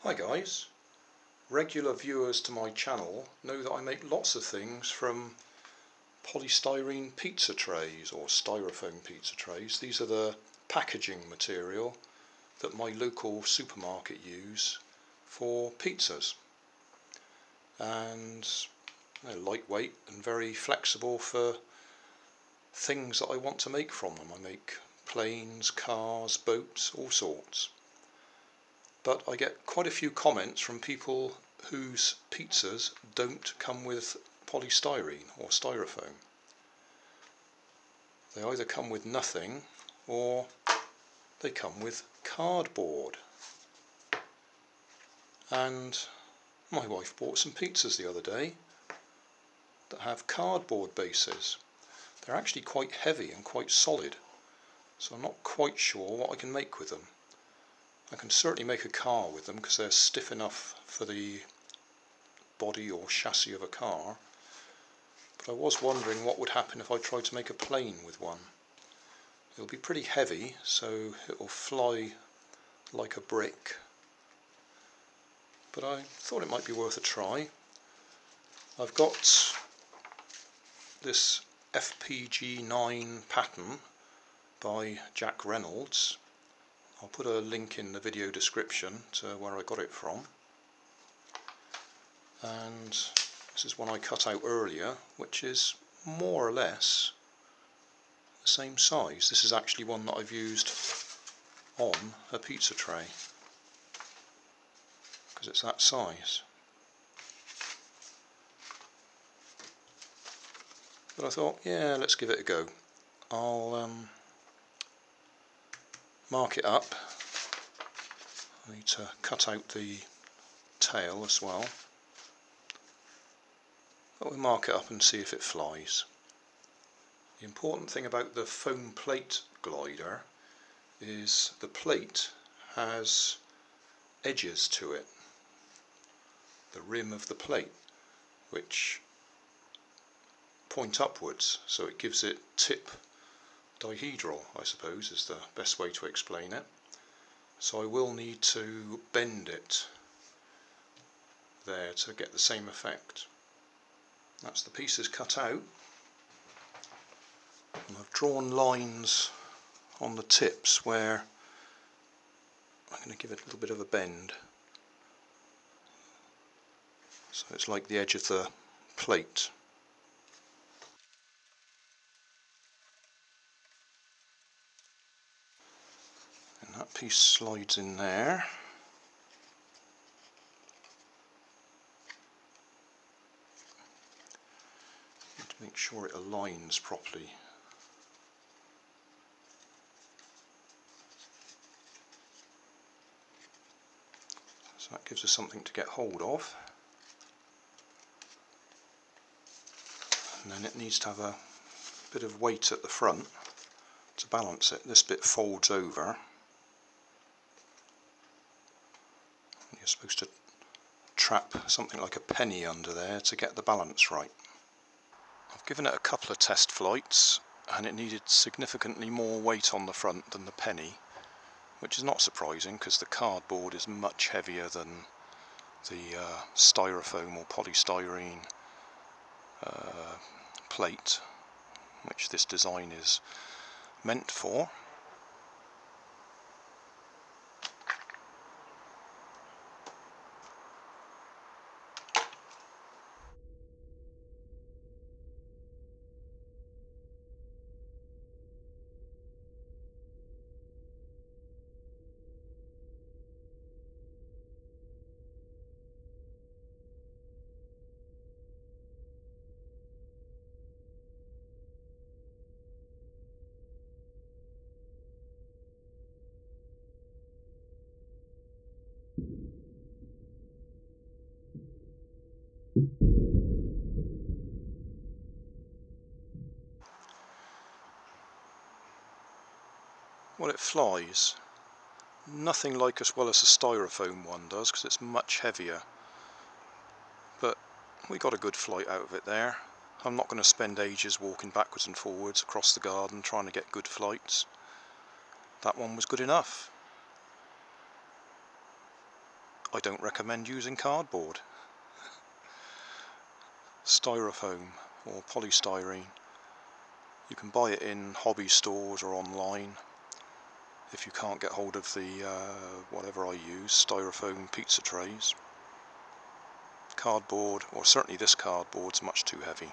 Hi guys, regular viewers to my channel know that I make lots of things from polystyrene pizza trays or styrofoam pizza trays. These are the packaging material that my local supermarket use for pizzas, and they're lightweight and very flexible for things that I want to make from them. I make planes, cars, boats, all sorts. But I get quite a few comments from people whose pizzas don't come with polystyrene or styrofoam. They either come with nothing or they come with cardboard. And my wife bought some pizzas the other day that have cardboard bases. They're actually quite heavy and quite solid, so I'm not quite sure what I can make with them. I can certainly make a car with them because they're stiff enough for the body or chassis of a car, but I was wondering what would happen if I tried to make a plane with one. It'll be pretty heavy, so it'll fly like a brick, but I thought it might be worth a try. I've got this FPG9 pattern by Jack Reynolds. I'll put a link in the video description to where I got it from. And this is one I cut out earlier, which is more or less the same size. This is actually one that I've used on a pizza tray because it's that size. But I thought, yeah, let's give it a go. I'll mark it up. I need to cut out the tail as well. But we'll mark it up and see if it flies. The important thing about the foam plate glider is the plate has edges to it, the rim of the plate, which point upwards, so it gives it tip dihedral, I suppose is the best way to explain it. So I will need to bend it there to get the same effect. That's the pieces cut out, and I've drawn lines on the tips where I'm going to give it a little bit of a bend, so it's like the edge of the plate. And that piece slides in there. Need to make sure it aligns properly. So that gives us something to get hold of. And then it needs to have a bit of weight at the front to balance it. This bit folds over. You're supposed to trap something like a penny under there to get the balance right. I've given it a couple of test flights and it needed significantly more weight on the front than the penny, which is not surprising because the cardboard is much heavier than the styrofoam or polystyrene plate, which this design is meant for. Well, it flies. Nothing like as well as a styrofoam one does because it's much heavier. But we got a good flight out of it there. I'm not going to spend ages walking backwards and forwards across the garden trying to get good flights. That one was good enough. I don't recommend using cardboard. Styrofoam or polystyrene, you can buy it in hobby stores or online. If you can't get hold of the whatever I use, styrofoam pizza trays. Cardboard, or certainly this cardboard's much too heavy.